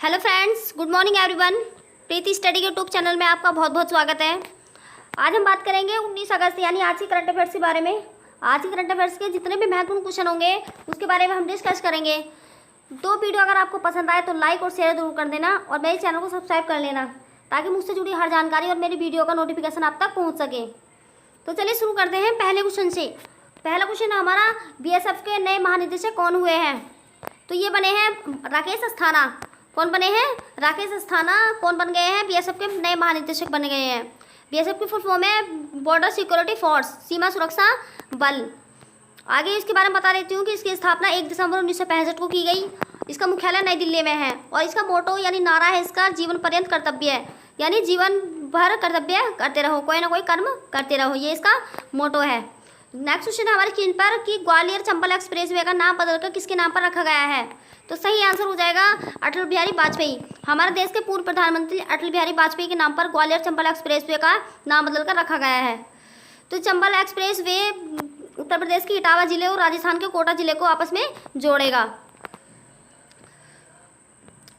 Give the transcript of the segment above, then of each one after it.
Hello friends, good morning everyone. Preeti study YouTube channel में आपका बहुत बहुत स्वागत है। आज हम बात करेंगे 19 अगस्त यानी आज की करंट अफेयर्स के बारे में। आज की करंट अफेयर्स के जितने भी महत्वपूर्ण क्वेश्चन होंगे उसके बारे में हम डिस्कस करेंगे। तो वीडियो अगर आपको पसंद आए तो लाइक और शेयर जरूर कर देना और मेरे चैनल को सब्सक्राइब कर लेना ताकि मुझसे जुड़ी हर जानकारी और मेरी वीडियो का नोटिफिकेशन आप तक पहुँच सके। तो चलिए शुरू करते हैं पहले क्वेश्चन से। पहला क्वेश्चन हमारा, BSF के नए महानिदेशक कौन हुए हैं? तो ये बने हैं राकेश अस्थाना। कौन बने हैं? राकेश अस्थाना कौन बन गए हैं? BSF के नए महानिदेशक बन गए हैं। BSF की फुल फॉर्म है बॉर्डर सिक्योरिटी फोर्स, सीमा सुरक्षा बल। आगे इसके बारे में बता देती हूँ कि इसकी स्थापना 1 दिसंबर 1965 को की गई। इसका मुख्यालय नई दिल्ली में है और इसका मोटो यानी नारा है इसका जीवन पर्यंत कर्तव्य है, यानी जीवन भर कर्तव्य करते रहो, कोई ना कोई कर्म करते रहो, ये इसका मोटो है। नेक्स्ट क्वेश्चन है हमारी स्क्रीन पर कि ग्वालियर चंबल एक्सप्रेस वे का नाम बदलकर किसके नाम पर रखा गया है? तो सही आंसर हो जाएगा अटल बिहारी वाजपेयी। हमारे देश के पूर्व प्रधानमंत्री अटल बिहारी वाजपेयी के नाम पर ग्वालियर चंबल एक्सप्रेस वे का नाम बदलकर रखा गया है। तो चंबल एक्सप्रेस वे उत्तर प्रदेश के इटावा जिले और राजस्थान के कोटा जिले को आपस में जोड़ेगा।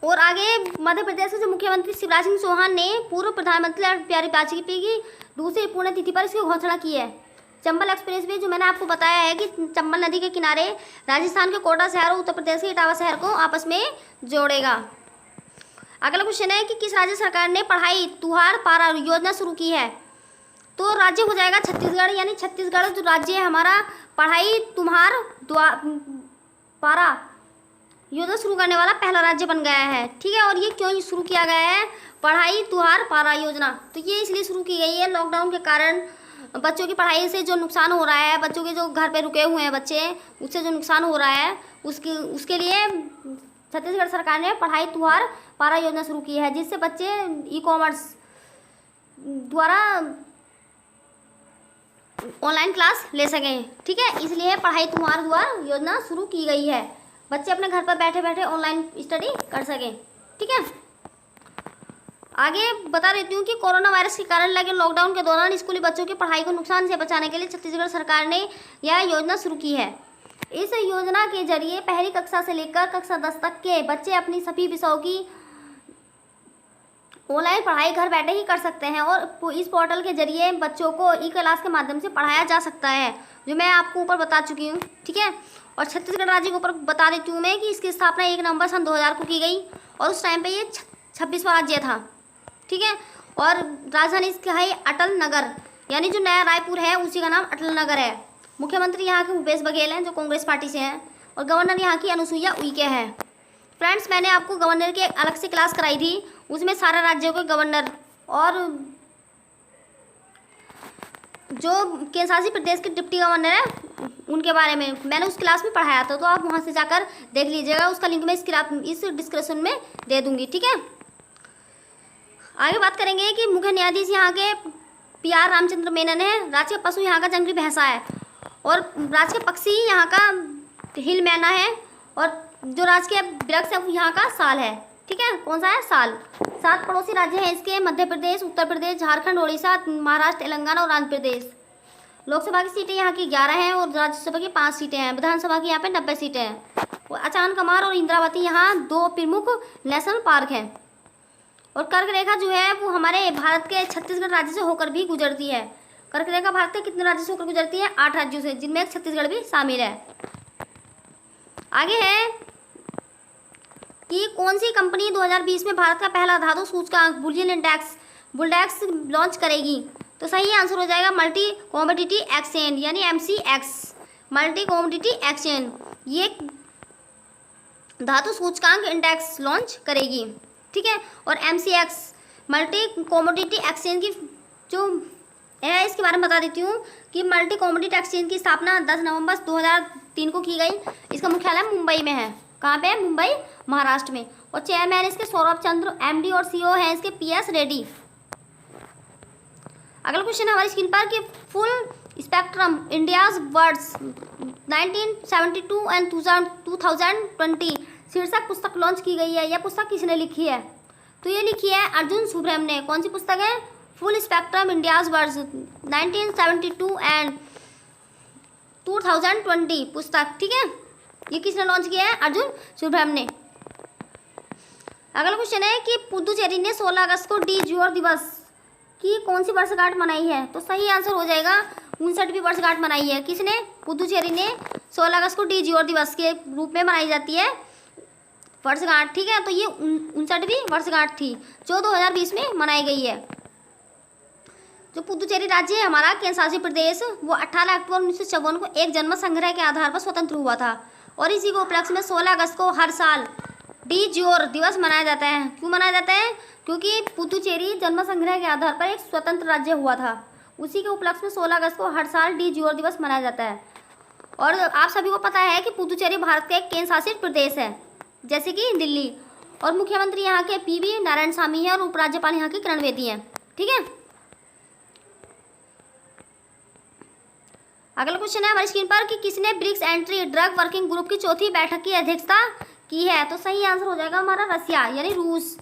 और आगे मध्य प्रदेश के जो मुख्यमंत्री शिवराज सिंह चौहान ने पूर्व प्रधानमंत्री अटल बिहारी वाजपेयी की दूसरी पुण्यतिथि पर इसकी घोषणा की है। चंबल एक्सप्रेस वे जो मैंने आपको बताया है कि चंबल नदी के किनारे राजस्थान के कोटा शहर और उत्तर प्रदेश के इटावा शहर को आपस में जोड़ेगा। अगला क्वेश्चन है कि किस राज्य सरकार ने पढ़ाई तुहार पारा योजना शुरू की है? तो राज्य हो जाएगा छत्तीसगढ़, यानी छत्तीसगढ़ जो राज्य है हमारा पढ़ाई तुम्हार पारा योजना शुरू करने वाला पहला राज्य बन गया है। ठीक है, और ये क्यों शुरू किया गया है पढ़ाई तुहार पारा योजना? तो ये इसलिए शुरू की गई है लॉकडाउन के कारण बच्चों की पढ़ाई से जो नुकसान हो रहा है, बच्चों के जो घर पे रुके हुए हैं बच्चे, उससे जो नुकसान हो रहा है उसके लिए छत्तीसगढ़ सरकार ने पढ़ाई तुहार पारा योजना शुरू की है, जिससे बच्चे ई-कॉमर्स द्वारा ऑनलाइन क्लास ले सकें। ठीक है, इसलिए पढ़ाई तुहार योजना शुरू की गई है, बच्चे अपने घर पर बैठे बैठे ऑनलाइन स्टडी कर सकें। ठीक है, आगे बता देती हूँ कि कोरोना वायरस के कारण लगे लॉकडाउन के दौरान स्कूली बच्चों की पढ़ाई को नुकसान से बचाने के लिए छत्तीसगढ़ सरकार ने यह योजना शुरू की है। इस योजना के जरिए पहली कक्षा से लेकर कक्षा 10 तक के बच्चे अपनी सभी विषयों की ऑनलाइन पढ़ाई घर बैठे ही कर सकते हैं और इस पोर्टल के जरिए बच्चों को ई क्लास के माध्यम से पढ़ाया जा सकता है, जो मैं आपको ऊपर बता चुकी हूँ। ठीक है, और छत्तीसगढ़ राज्य के ऊपर बता देती हूँ मैं कि इसकी स्थापना 1 नवंबर सन 2000 को की गई और उस टाइम पे ये 26वां राज्य था। ठीक है, और राजधानी इसकी है अटल नगर, यानी जो नया रायपुर है उसी का नाम अटल नगर है। मुख्यमंत्री यहाँ के भूपेश बघेल हैं जो कांग्रेस पार्टी से हैं और गवर्नर यहाँ की अनुसुईया उइके हैं। फ्रेंड्स, मैंने आपको गवर्नर की अलग से क्लास कराई थी, उसमें सारे राज्यों के गवर्नर और जो केंद्र शासित प्रदेश के डिप्टी गवर्नर है उनके बारे में मैंने उस क्लास में पढ़ाया था, तो आप वहाँ से जाकर देख लीजिएगा। उसका लिंक मैं इस डिस्क्रिप्शन में दे दूँगी। ठीक है, आगे बात करेंगे कि मुख्य न्यायाधीश यहाँ के PR रामचंद्र मेनन है। राज्य पशु यहाँ का जंगली भैंसा है और राज्य पक्षी यहाँ का हिल मैना है और जो राजकीय वृक्ष है वो यहाँ का साल है। ठीक है, कौन सा है? साल। 7 पड़ोसी राज्य हैं इसके, मध्य प्रदेश, उत्तर प्रदेश, झारखंड, उड़ीसा, महाराष्ट्र, तेलंगाना और आंध्र प्रदेश। लोकसभा की सीटें यहाँ की 11 हैं और राज्यसभा की 5 सीटें हैं। विधानसभा की यहाँ पे 90 सीटें हैं। और अचान कमार और इंद्रावती यहाँ 2 प्रमुख नेशनल पार्क हैं। और कर्क रेखा जो है वो हमारे भारत के छत्तीसगढ़ राज्य से होकर भी गुजरती है। कर्क रेखा भारत के कितने राज्यों से होकर गुजरती है? 8 राज्यों से, जिनमें छत्तीसगढ़ भी शामिल है। आगे है कि कौन सी कंपनी 2020 में भारत का पहला धातु सूचकांक बुलियन इंडेक्स बुलडेक्स लॉन्च करेगी? तो सही आंसर हो जाएगा मल्टी कॉमोडिटी एक्सचेंज, यानी MCX, मल्टी कॉमोडिटी एक्सचेंज। ये धातु सूचकांक इंडेक्स लॉन्च करेगी। ठीक है, और MCX मल्टी कॉमोडिटी एक्सचेंज की जो है इसके बारे में बता देती हूँ कि मल्टी कॉमोडिटी एक्सचेंज की स्थापना 10 नवंबर 2003 को की गई। इसका मुख्यालय मुंबई में है। कहाँ पे है? मुंबई, महाराष्ट्र में। और चेयरमैन इसके सौरभ चंद्र, MD और CEO हैं इसके PS रेड्डी। अगला क्वेश्चन है हमारी स्क्रीन पर कि full spectrum India's words 1972 and 2020 शीर्षक पुस्तक लॉन्च की गई है। यह पुस्तक किसने लिखी है? तो ये लिखी है अर्जुन सुब्रह्म ने। कौन सी पुस्तक है? Full spectrum India's words 1972 and 2020 पुस्तक। ठीक है, ये किसने लॉन्च किया है? अर्जुन सुब्रह्म ने। अगला क्वेश्चन है कि पुदुचेरी ने 16 अगस्त को डी जोर दिवस की कौन सी वर्षगांठ मनाई है? तो सही आंसर हो जाएगा 59वीं वर्षगांठ मनाई है। किसने? पुदुचेरी ने 16 अगस्त को डी जोर दिवस के रूप में मनाई जाती है वर्षगांठ, ठीक है। तो ये 59वीं वर्षगांठ थी जो 2020 में मनाई गई है। जो पुदुचेरी राज्य है हमारा केंद्र शासित प्रदेश, वो 18 अक्टूबर 1954 को एक जन्म संग्रह के आधार पर स्वतंत्र हुआ था और इसी को उपलक्ष्य में 16 अगस्त को हर साल डी जोर दिवस मनाया जाता है। क्यों मनाया जाता है? क्योंकि पुदुचेरी जन्म संग्रह के आधार पर एक स्वतंत्र राज्य हुआ था, उसी के उपलक्ष्य में 16 अगस्त को हर साल डी जोर दिवस मनाया जाता है। और आप सभी को पता है कि पुदुचेरी भारत का एक केंद्र शासित प्रदेश है जैसे कि दिल्ली, और मुख्यमंत्री यहाँ के पीवी नारायणसामी है और उपराज्यपाल यहाँ की किरण बेदी हैं, ठीक है। अगला क्वेश्चन है हमारी स्क्रीन पर कि किसने BRICS anti drug working group की चौथी बैठक की अध्यक्षता की है? तो सही आंसर हो जाएगा हमारा रसिया यानी रूस।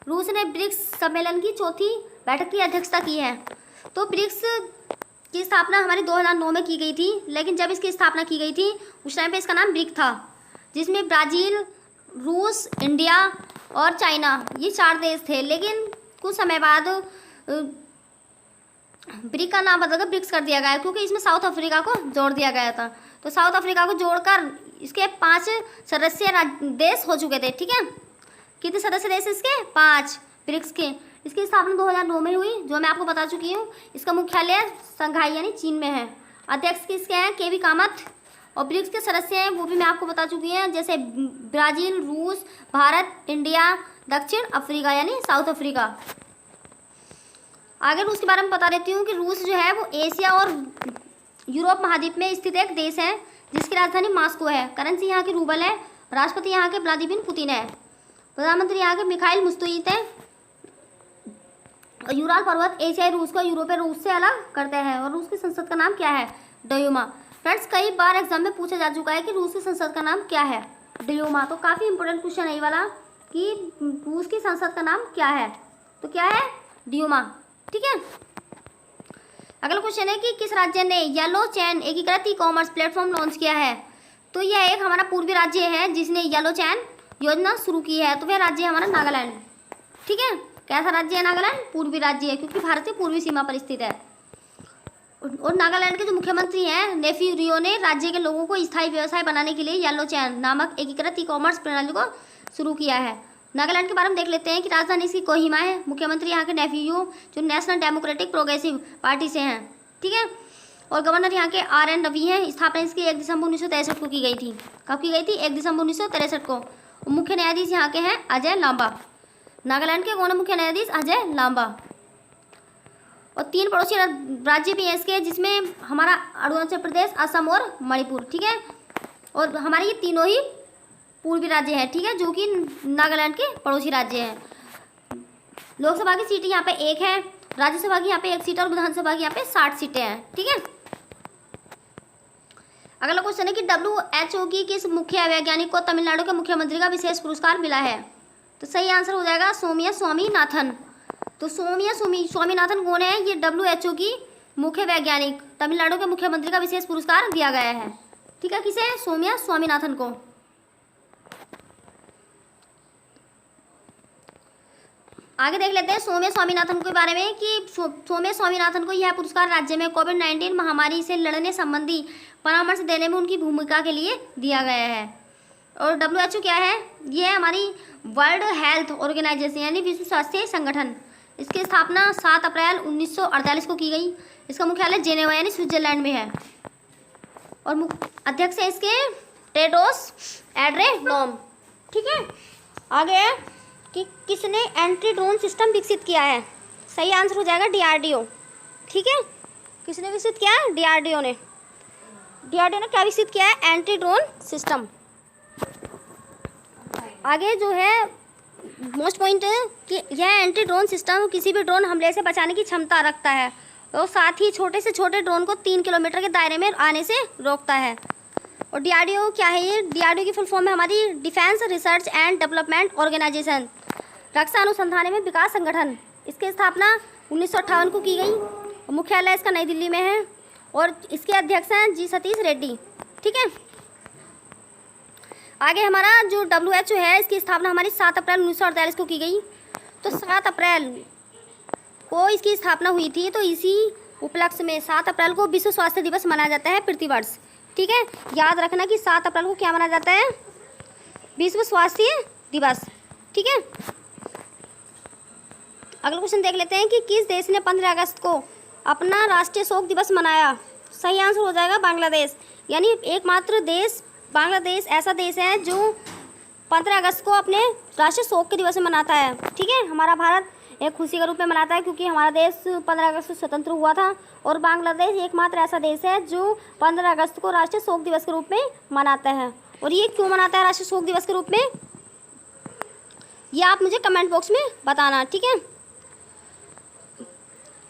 रूस ने ब्रिक्स सम्मेलन की चौथी बैठक की अध्यक्षता की है। तो ब्रिक्स की स्थापना हमारी 2009 में की गई थी, लेकिन जब इसकी स्थापना की गई थी उस टाइम पे इसका नाम ब्रिक था, जिसमें ब्राज़ील, रूस, इंडिया और चाइना ये 4 देश थे। लेकिन कुछ समय बाद ब्रिक का नाम बदलकर ब्रिक्स कर दिया गया क्योंकि इसमें साउथ अफ्रीका को जोड़ दिया गया था। तो साउथ अफ्रीका को जोड़कर इसके 5 सदस्य देश हो चुके थे, ठीक है। कितने सदस्य देश इसके? 5 ब्रिक्स के। इसकी स्थापना 2009 में हुई, जो मैं आपको बता चुकी हूँ। इसका मुख्यालय शंघाई यानी चीन में है। अध्यक्ष किसके हैं? केवी कामत। और ब्रिक्स के सदस्य हैं वो भी मैं आपको बता चुकी हैं, जैसे ब्राज़ील, रूस, भारत, इंडिया, दक्षिण अफ्रीका यानी साउथ अफ्रीका। आगे रूस के बारे में बता देती हूँ कि रूस जो है वो एशिया और यूरोप महाद्वीप में स्थित एक देश है जिसकी राजधानी मॉस्को है। करेंसी यहाँ की रूबल है। राष्ट्रपति यहाँ के व्लादिमीर पुतिन है। प्रधानमंत्री यहाँ के मिखाइल मुस्तोइद है। और यूराल पर्वत एशियाई रूस को यूरोपीय रूस से अलग करते हैं। और रूस की संसद का नाम क्या है? ड्यूमा। फ्रेंड्स, कई बार एग्जाम में पूछा जा चुका है कि रूस की संसद का नाम क्या है? ड्यूमा। तो काफ़ी इंपॉर्टेंट क्वेश्चन है ये वाला कि रूस की संसद का नाम क्या है? तो क्या है? ड्यूमा, ठीक है। अगला क्वेश्चन है कि किस राज्य ने येलो चैन एकीकृत ई कॉमर्स प्लेटफॉर्म लॉन्च किया है? तो यह एक हमारा पूर्वी राज्य है जिसने येलो चैन योजना शुरू की है। तो वह राज्य है हमारा नागालैंड, ठीक है। कैसा राज्य है नागालैंड? पूर्वी राज्य है क्योंकि भारत की पूर्वी सीमा पर स्थित है। और नागालैंड के जो मुख्यमंत्री हैं नेफी रियो ने राज्य के लोगों को स्थायी व्यवसाय बनाने के लिए येलो चैन नामक एकीकृत ई कॉमर्स प्रणाली को शुरू किया है। नागालैंड के बारे में देख लेते हैं कि राजधानी इसकी कोहिमा है। मुख्यमंत्री यहाँ के नेफियू जो नेशनल डेमोक्रेटिक प्रोग्रेसिव पार्टी से हैं, ठीक है। और गवर्नर यहाँ के RN रवि हैं। स्थापना इसकी 1 दिसंबर 1963 को की गई थी। कब की गई थी? 1 दिसंबर 1963 को। मुख्य न्यायाधीश यहाँ के हैं अजय लांबा। नागालैंड के कौन है मुख्य न्यायाधीश? अजय लांबा। और 3 पड़ोसी राज्य भी हैं इसके, जिसमें हमारा अरुणाचल प्रदेश, असम और मणिपुर, ठीक है। और हमारे ये तीनों ही पूर्वी राज्य है, ठीक है, जो कि नागालैंड के पड़ोसी राज्य हैं। लोकसभा की सीटें यहाँ पे 1 है, राज्यसभा की यहाँ पे 1 सीट और विधानसभा की यहाँ पे 60 सीटें हैं, ठीक है। अगला क्वेश्चन है कि WHO की किस मुख्य वैज्ञानिक को तमिलनाडु के मुख्यमंत्री का विशेष पुरस्कार मिला है? तो सही आंसर हो जाएगा सौम्या स्वामीनाथन। तो सौम्या स्वामीनाथन कौन है? ये WHO की मुख्य वैज्ञानिक, तमिलनाडु के मुख्यमंत्री का विशेष पुरस्कार दिया गया है, ठीक है। किसे? सौम्या स्वामीनाथन को। आगे देख लेते हैं सौम्या स्वामीनाथन के बारे में कि सौम्या स्वामीनाथन को यह पुरस्कार राज्य में कोविड-19 महामारी से लड़ने संबंधी परामर्श देने में उनकी भूमिका के लिए दिया गया है। और WHO क्या है? ये हमारी वर्ल्ड हेल्थ ऑर्गेनाइजेशन यानी विश्व स्वास्थ्य संगठन। इसकी स्थापना 7 अप्रैल 1948 को की गई। इसका मुख्यालय जेनेवा यानी स्विट्जरलैंड में है। और अध्यक्ष है इसके टेड्रोस एड्रेनोम, ठीक है। आगे है कि किसने एंटी ड्रोन सिस्टम विकसित किया है? सही आंसर हो जाएगा DRDO, ठीक है। किसने विकसित किया है? DRDO ने। DRDO ने क्या विकसित किया है? Anti drone system. आगे जो है मोस्ट पॉइंट है कि यह एंटी ड्रोन सिस्टम किसी भी ड्रोन हमले से बचाने की क्षमता रखता है और साथ ही छोटे से छोटे ड्रोन को 3 किलोमीटर के दायरे में आने से रोकता है। और DRDO क्या है? ये DRDO की फुल फॉर्म है हमारी defence research and development organisation, रक्षा अनुसंधान एवं विकास संगठन। इसकी स्थापना 1958 को की गई और मुख्यालय इसका नई दिल्ली में है। और इसके अध्यक्ष हैं जी सतीश रेड्डी, ठीक है। आगे हमारा जो WHO है, इसकी स्थापना हमारी 7 अप्रैल 1948 को की गई। तो 7 अप्रैल को इसकी स्थापना हुई थी। तो इसी उपलक्ष्य में 7 अप्रैल को विश्व स्वास्थ्य दिवस मनाया जाता है प्रतिवर्ष। ठीक है, याद रखना कि 7 अप्रैल को क्या मनाया जाता है, विश्व स्वास्थ्य दिवस। ठीक है, अगला क्वेश्चन देख लेते हैं कि किस देश ने 15 अगस्त को अपना राष्ट्रीय शोक दिवस मनाया। सही आंसर हो जाएगा बांग्लादेश। यानी एकमात्र देश बांग्लादेश ऐसा देश है जो 15 अगस्त को अपने राष्ट्रीय शोक के दिवस में मनाता है। ठीक है, हमारा भारत एक खुशी के रूप में मनाता है क्योंकि हमारा देश 15 अगस्त को स्वतंत्र हुआ था, और बांग्लादेश एकमात्र ऐसा देश है जो 15 अगस्त को राष्ट्रीय शोक दिवस के रूप में मनाता है। और ये क्यों मनाता है राष्ट्रीय शोक दिवस के रूप में, ये आप मुझे कमेंट बॉक्स में बताना। ठीक है,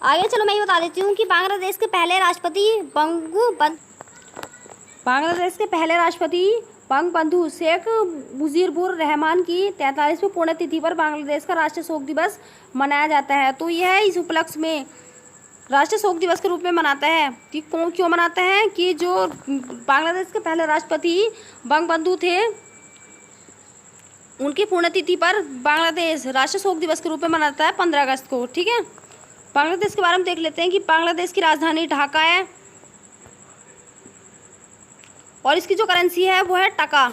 आगे चलो मैं ये बता देती हूँ कि बांग्लादेश के पहले राष्ट्रपति बंगबंधु शेख मुजीबुर रहमान की 43वीं पुण्यतिथि पर बांग्लादेश का राष्ट्रीय शोक दिवस मनाया जाता है। तो यह इस उपलक्ष्य में राष्ट्रीय शोक दिवस के रूप में मनाता है। कि क्यों मनाता है कि जो बांग्लादेश के पहले राष्ट्रपति बंगबंधु थे, उनकी पुण्यतिथि पर बांग्लादेश राष्ट्रीय शोक दिवस के रूप में मनाता है 15 अगस्त को। ठीक है, बांग्लादेश के बारे में देख लेते हैं कि बांग्लादेश की राजधानी ढाका है और इसकी जो करेंसी है वो है टका।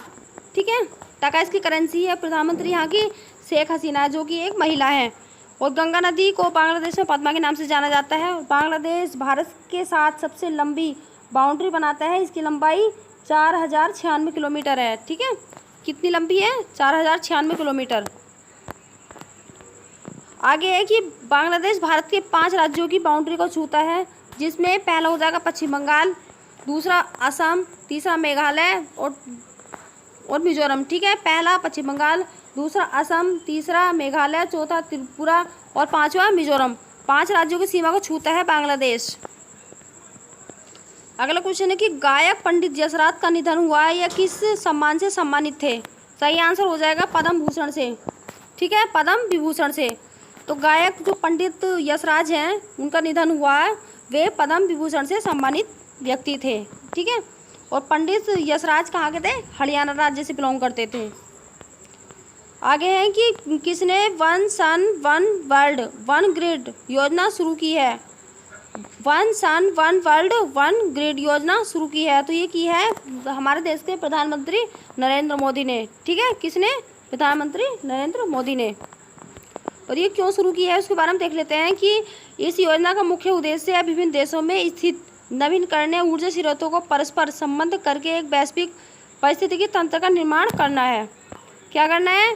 ठीक है, टका इसकी करेंसी है। प्रधानमंत्री यहाँ की शेख हसीना जो कि एक महिला है। और गंगा नदी को बांग्लादेश में पद्मा के नाम से जाना जाता है। बांग्लादेश भारत के साथ सबसे लंबी बाउंड्री बनाता है। इसकी लंबाई 4096 किलोमीटर है। ठीक है, कितनी लंबी है, 4096 किलोमीटर। आगे है कि बांग्लादेश भारत के 5 राज्यों की बाउंड्री को छूता है, जिसमें पहला हो जाएगा पश्चिम बंगाल, दूसरा असम, तीसरा मेघालय और मिजोरम। ठीक है, पहला पश्चिम बंगाल, दूसरा असम, तीसरा मेघालय, चौथा त्रिपुरा और 5वां मिजोरम। 5 राज्यों की सीमा को छूता है बांग्लादेश। अगला क्वेश्चन है कि गायक पंडित यशराज का निधन हुआ है, यह किस सम्मान से सम्मानित थे। सही आंसर हो जाएगा पद्म भूषण से। ठीक है, पद्म विभूषण से। तो गायक जो पंडित यशराज हैं उनका निधन हुआ है, वे पद्म विभूषण से सम्मानित व्यक्ति थे। ठीक है, और पंडित यशराज कहाँ के थे, हरियाणा राज्य से बिलोंग करते थे। आगे है कि किसने one sun one world one grid योजना शुरू की है। One sun one world one grid योजना शुरू की है। तो ये की है हमारे देश के प्रधानमंत्री नरेंद्र मोदी ने। ठीक है, किसने, प्रधानमंत्री नरेंद्र मोदी ने। और ये क्यों शुरू की है उसके बारे में देख लेते हैं कि इस योजना का मुख्य उद्देश्य है विभिन्न देशों में स्थित नवीकरणीय ऊर्जा स्रोतों को परस्पर संबंध करके एक वैश्विक पारिस्थितिकी तंत्र का निर्माण करना है। क्या करना है,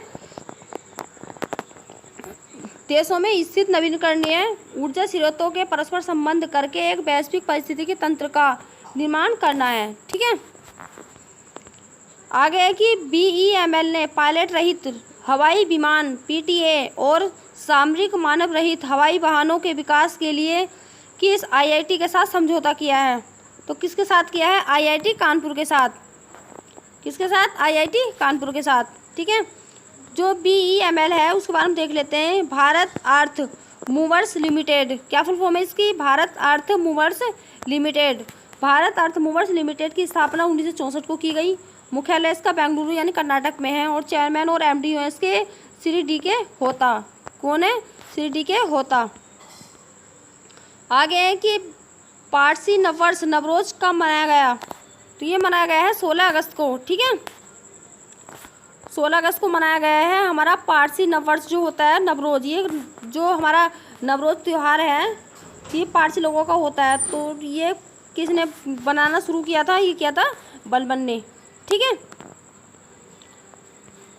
देशों में स्थित नवीकरणीय ऊर्जा स्रोतों के परस्पर संबंध करके एक वैश्विक पारिस्थितिकी तंत्र का निर्माण करना है। ठीक है, आगे है कि BEML ने पायलट रहित हवाई विमान PTA और सामरिक मानव रहित हवाई वाहनों के विकास के लिए किस IIT के साथ समझौता किया है। तो किसके साथ किया है, IIT कानपुर के साथ। किसके साथ, IIT कानपुर के साथ। ठीक है, जो BEML है उसके बारे में देख लेते हैं। भारत अर्थ मूवर्स लिमिटेड, क्या फुल फॉर्म है इसकी, भारत अर्थ मूवर्स लिमिटेड। भारत अर्थ मूवर्स लिमिटेड की स्थापना 1964 को की गई। मुख्यालय इसका बेंगलुरु यानी कर्नाटक में है और चेयरमैन और MD हैं इसके श्री DK होता। कौन है, श्री DK होता। आगे है कि पारसी नववर्ष नवरोज कब मनाया गया। तो ये मनाया गया है 16 अगस्त को। ठीक है, 16 अगस्त को मनाया गया है हमारा पारसी नववर्ष जो होता है नवरोज। ये जो हमारा नवरोज त्यौहार है ये पारसी लोगों का होता है। तो ये किसने बनाना शुरू किया था, ये किया था बलबन ने। ठीक है,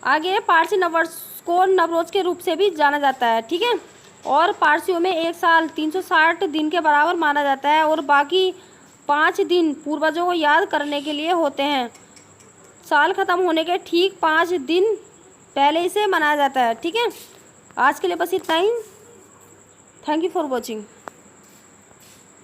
आगे पारसी नववर्ष को नवरोज के रूप से भी जाना जाता है। ठीक है, और पारसियों में एक साल 360 दिन के बराबर माना जाता है और बाकी 5 दिन पूर्वजों को याद करने के लिए होते हैं। साल ख़त्म होने के ठीक 5 दिन पहले इसे मनाया जाता है। ठीक है, आज के लिए बस इतना ही। Thank you for watching.